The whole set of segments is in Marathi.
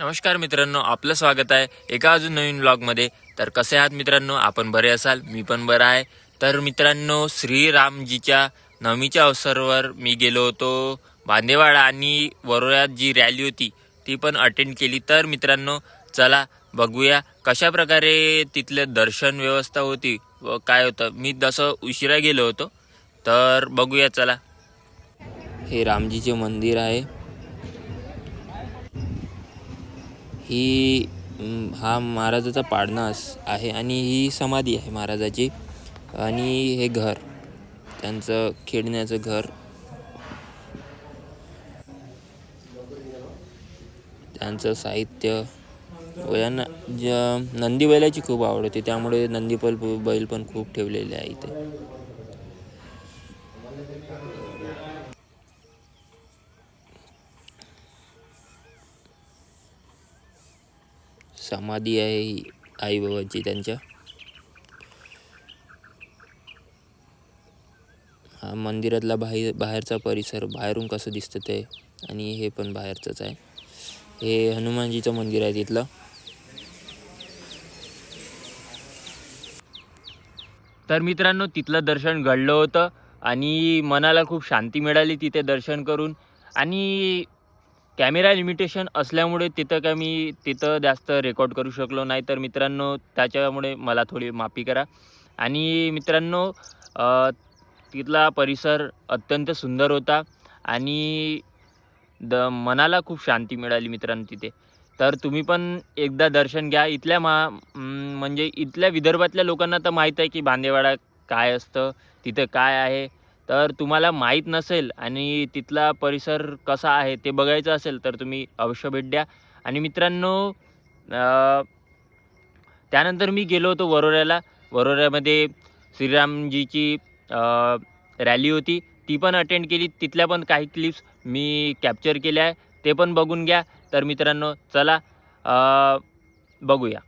नमस्कार मित्रांनो, आपलं स्वागत आहे एका अजून नवीन व्लॉगमध्ये. तर कसे आहात मित्रांनो? आपण बरे असाल, मी पण बरा आहे. तर मित्रांनो, श्रीरामजीच्या नवमीच्या अवसरावर मी गेलो होतो बांदेवाडा आणि वरोऱ्यात जी रॅली होती ती पण अटेंड केली. तर मित्रांनो, चला बघूया कशा प्रकारे तिथले दर्शन व्यवस्था होती व काय होतं. मी तसं उशिरा गेलो होतो, तर बघूया चला. हे रामजीचे मंदिर आहे. ही हा महाराजाचा पाडणा आहे आणि ही समाधी आहे महाराजाची. आणि हे घर, त्यांचं खेळण्याचं घर, त्यांचं साहित्य व यांना नंदी बैलाची खूप आवड होती, त्यामुळे नंदी बैल पण खूप ठेवलेले आहे इथे. समाधी आहे ही आई बाबाची त्यांच्या. हा मंदिरातला बाहेरचा परिसर बाहेरून कसं दिसतं ते, आणि हे पण बाहेरचंच आहे. हे हनुमानजीचं मंदिर आहे तिथलं. तर मित्रांनो, तिथलं दर्शन घडलं होतं आणि मनाला खूप शांती मिळाली तिथे दर्शन करून. आणि कॅमेरा लिमिटेशन असल्यामुळे तिथं जास्त रेकॉर्ड करू शकलो नाही. तर मित्रांनो, त्याच्यामुळे मला थोडी माफी करा. आणि मित्रांनो, तिथला परिसर अत्यंत सुंदर होता आणि मनाला खूप शांती मिळाली मित्रांनो तिथे. तर तुम्ही पण एकदा दर्शन घ्या. म्हणजे इथल्या विदर्भातल्या लोकांना तर माहीत आहे की बांदेवाडा काय असतं, तिथं काय आहे. तर तुम्हाला माहीत नसेल आणि तिथला परिसर कसा आहे ते बघायचं असेल तर तुम्ही अवश्य भेट द्या. आणि मित्रांनो, अ, त्यानंतर मी गेलो होतो वरोऱ्याला. वरोऱ्यामध्ये श्रीरामजीची रॅली होती, ती पण अटेंड केली. तिथल्या पण काही क्लिप्स मी कॅप्चर केल्या आहे, ते पण बघून घ्या. तर मित्रांनो, चला बघूया.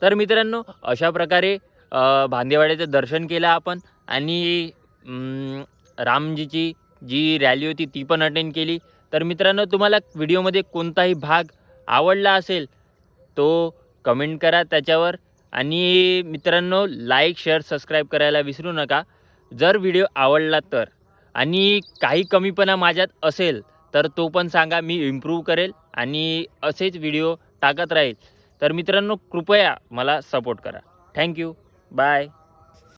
तर मित्रांनो, अशा प्रकारे भांदेवाड्याचं दर्शन केलं आपण. आणि रामजीची जी रॅली होती ती पण अटेंड केली. तर मित्रांनो, तुम्हाला व्हिडिओमध्ये कोणताही भाग आवडला असेल तो कमेंट करा त्याच्यावर. आणि मित्रांनो, लाईक शेअर सबस्क्राईब करायला विसरू नका जर व्हिडिओ आवडला तर. आणि काही कमीपणा माझ्यात असेल तर तो पण सांगा, मी इम्प्रूव्ह करेल आणि असेच व्हिडिओ टाकत राहील. तर मित्रांनो, कृपया मला सपोर्ट करा. थँक्यू. बाय.